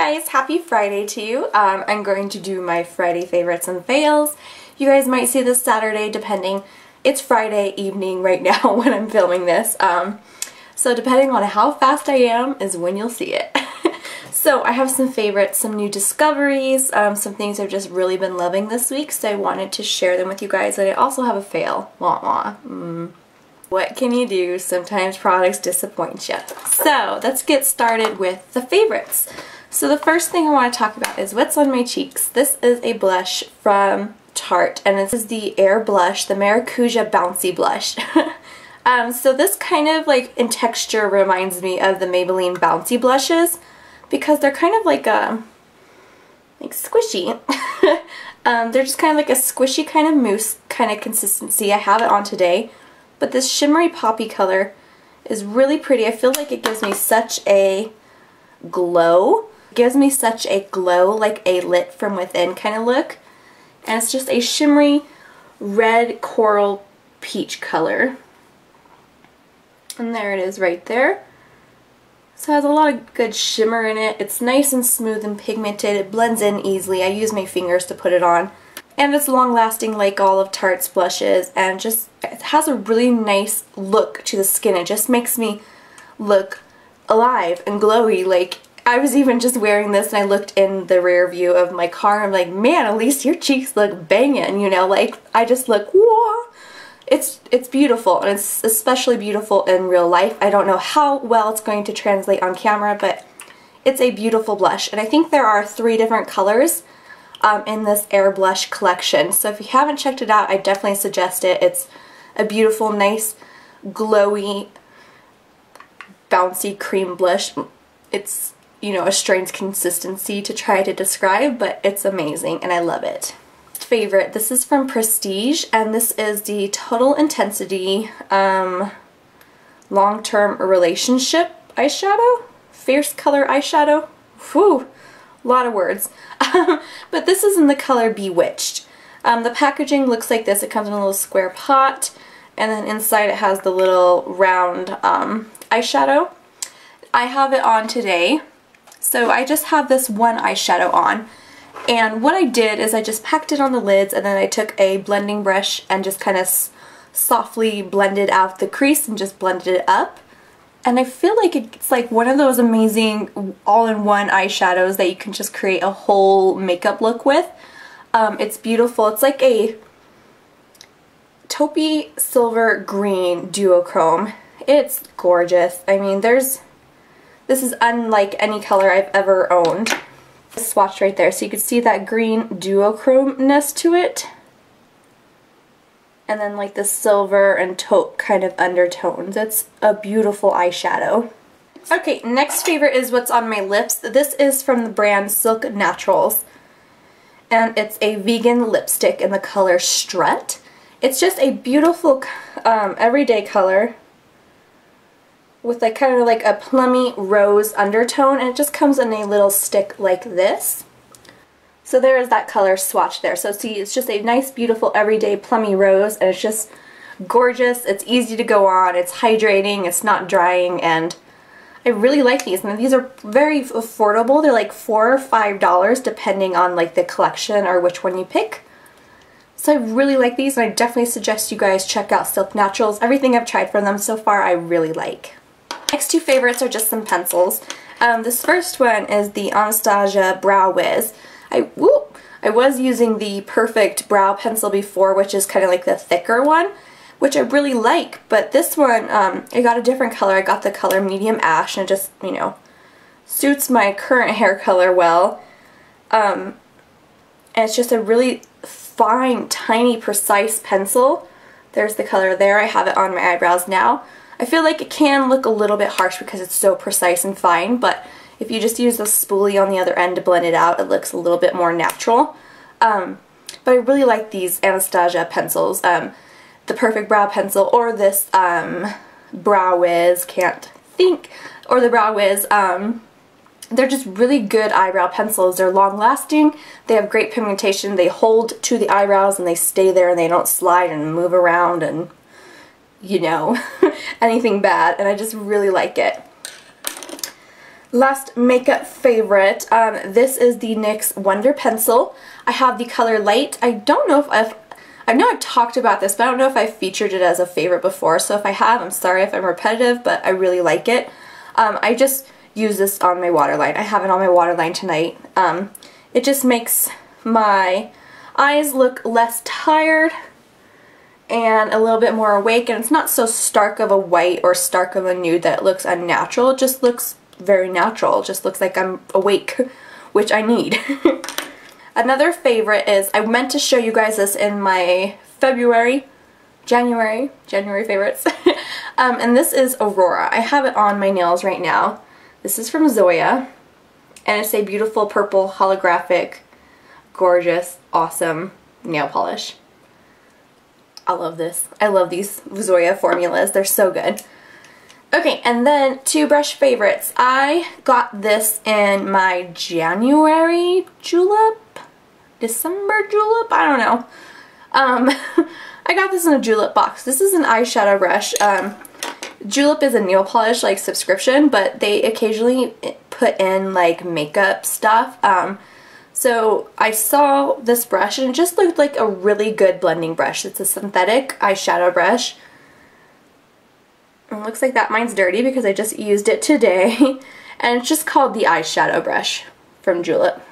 guys, happy Friday to you. I'm going to do my Friday favorites and fails. You guys might see this Saturday depending. It's Friday evening right now when I'm filming this. So depending on how fast I am is when you'll see it. So I have some favorites, some new discoveries, some things I've just really been loving this week, so I wanted to share them with you guys. And I also have a fail. Wah wah. What can you do? Sometimes products disappoint you. So let's get started with the favorites. So the first thing I want to talk about is what's on my cheeks. This is a blush from Tarte, and this is the airblush, the Maracuja Bouncy Blush. So this kind of like in texture reminds me of the Maybelline Bouncy blushes because they're kind of like squishy. They're just kind of like a squishy kind of mousse kind of consistency. I have it on today. But this shimmery poppy color is really pretty. I feel like it gives me such a glow. It gives me such a glow, like a lit from within kind of look. And it's just a shimmery red coral peach color. And there it is right there. So it has a lot of good shimmer in it. It's nice and smooth and pigmented. It blends in easily. I use my fingers to put it on. And it's long lasting like all of Tarte's blushes, and just it has a really nice look to the skin. It just makes me look alive and glowy. Like I was even just wearing this and I looked in the rear view of my car and I'm like, man, at least your cheeks look banging, you know, like I just look, whoa. It's beautiful, and it's especially beautiful in real life. I don't know how well it's going to translate on camera, but it's a beautiful blush. And I think there are 3 different colors in this airblush collection. So if you haven't checked it out, I definitely suggest it. It's a beautiful, nice, glowy, bouncy cream blush. It's, you know, a strange consistency to try to describe, but it's amazing and I love it. Favorite, this is from Prestige, and this is the Total Intensity Long-Term Relationship eyeshadow? Fierce color eyeshadow? Whew. A lot of words. But this is in the color Bewitched. The packaging looks like this. It comes in a little square pot, and then inside it has the little round eyeshadow. I have it on today, so I just have this one eyeshadow on. And what I did is I just packed it on the lids, and then I took a blending brush and just kind of softly blended out the crease and just blended it up. And I feel like it's like one of those amazing all-in-one eyeshadows that you can just create a whole makeup look with. It's beautiful. It's like a taupey silver green duochrome. It's gorgeous. I mean, this is unlike any color I've ever owned. Swatch right there, so you can see that green duochrome-ness to it. And then like the silver and taupe kind of undertones. It's a beautiful eyeshadow. Okay, next favorite is what's on my lips. This is from the brand Silk Naturals, and it's a vegan lipstick in the color Strut. It's just a beautiful everyday color with like kind of like a plummy rose undertone, and it just comes in a little stick like this. So there is that color swatch there. So see, it's just a nice, beautiful, everyday plummy rose, and it's just gorgeous. It's easy to go on. It's hydrating. It's not drying, and I really like these. And these are very affordable. They're like $4 or $5 depending on like the collection or which one you pick. So I really like these, and I definitely suggest you guys check out Silk Naturals. Everything I've tried from them so far I really like. Next 2 favorites are just some pencils. This first one is the Anastasia Brow Wiz. I was using the Perfect Brow Pencil before, which is kind of like the thicker one, which I really like, but this one, I got a different color. I got the color Medium Ash, and it just, you know, suits my current hair color well. And it's just a really fine, tiny, precise pencil. There's the color there. I have it on my eyebrows now. I feel like it can look a little bit harsh because it's so precise and fine, but if you just use the spoolie on the other end to blend it out, it looks a little bit more natural. But I really like these Anastasia pencils. The Perfect Brow Pencil, or this Brow Wiz, can't think, or the Brow Wiz. They're just really good eyebrow pencils. They're long lasting, they have great pigmentation, they hold to the eyebrows and they stay there and they don't slide and move around and, you know, anything bad, and I just really like it. Last makeup favorite, this is the NYX Wonder Pencil. I have the color Light. I don't know if I know I've talked about this, but I don't know if I've featured it as a favorite before, so if I have, I'm sorry if I'm repetitive, but I really like it. I just use this on my waterline. I have it on my waterline tonight. It just makes my eyes look less tired and a little bit more awake, and it's not so stark of a white or stark of a nude that it looks unnatural. It just looks very natural. It just looks like I'm awake, which I need. Another favorite is, I meant to show you guys this in my January favorites. And this is Aurora. I have it on my nails right now. This is from Zoya, and it's a beautiful purple holographic, gorgeous, awesome nail polish. I love this. I love these Zoya formulas. They're so good. Okay, and then two brush favorites. I got this in my January Julep? December Julep? I don't know. I got this in a Julep box. This is an eyeshadow brush. Julep is a nail polish like subscription, but they occasionally put in like makeup stuff. So I saw this brush and it just looked like a really good blending brush. It's a synthetic eyeshadow brush. It looks like that mine's dirty because I just used it today. And it's just called the eyeshadow brush from Julep.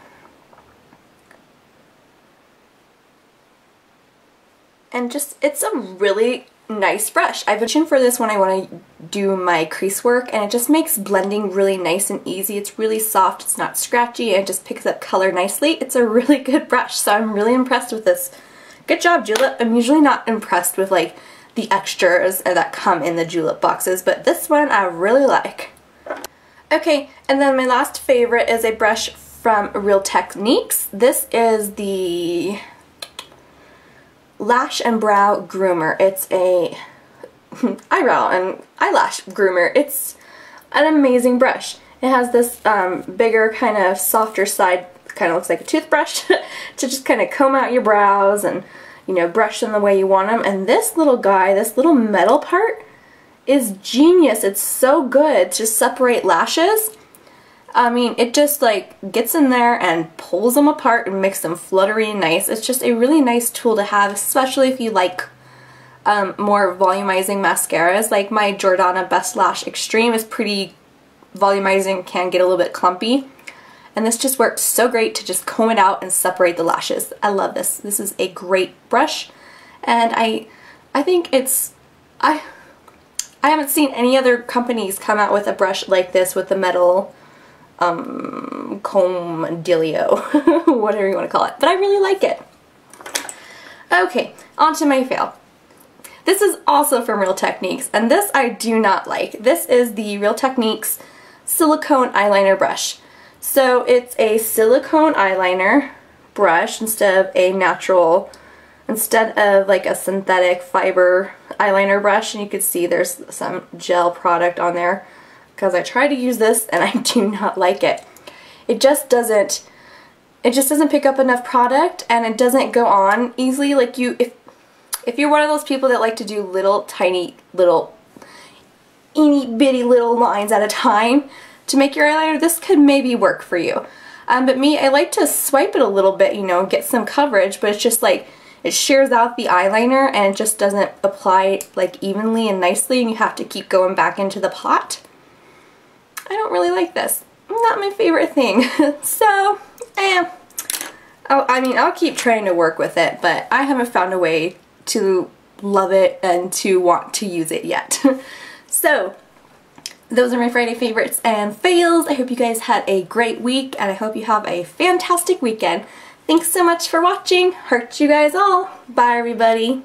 And just, it's a really nice brush. I've been itching for this when I want to do my crease work, and it just makes blending really nice and easy. It's really soft, it's not scratchy, and it just picks up color nicely. It's a really good brush, so I'm really impressed with this. Good job, Julep. I'm usually not impressed with like the extras that come in the Julep boxes, but this one I really like. Okay, and then my last favorite is a brush from Real Techniques. This is the Lash and Brow Groomer. It's a eyebrow and eyelash groomer. It's an amazing brush. It has this bigger, kind of softer side, kind of looks like a toothbrush, to just kind of comb out your brows and, you know, brush them the way you want them. And this little guy, this little metal part, is genius. It's so good to separate lashes. I mean, it just like gets in there and pulls them apart and makes them fluttery and nice. It's just a really nice tool to have, especially if you like more volumizing mascaras. Like my Jordana Best Lash Extreme is pretty volumizing, can get a little bit clumpy. And this just works so great to just comb it out and separate the lashes. I love this. This is a great brush, and I think it's, I haven't seen any other companies come out with a brush like this with the metal comb dealio, whatever you want to call it, but I really like it. Okay, on to my fail. This is also from Real Techniques, and this I do not like. This is the Real Techniques silicone eyeliner brush. So it's a silicone eyeliner brush instead of a natural, instead of like a synthetic fiber eyeliner brush, and you can see there's some gel product on there because I tried to use this and I do not like it. It just doesn't pick up enough product, and it doesn't go on easily. Like if you're one of those people that like to do little tiny little itty bitty little lines at a time to make your eyeliner, this could maybe work for you. But me, I like to swipe it a little bit, you know, get some coverage, but it's just like it shears out the eyeliner and it just doesn't apply like evenly and nicely, and you have to keep going back into the pot. I don't really like this. Not my favorite thing. So, I mean, I'll keep trying to work with it, but I haven't found a way to love it and to want to use it yet. So, those are my Friday favorites and fails. I hope you guys had a great week, and I hope you have a fantastic weekend. Thanks so much for watching. Heart you guys all. Bye, everybody.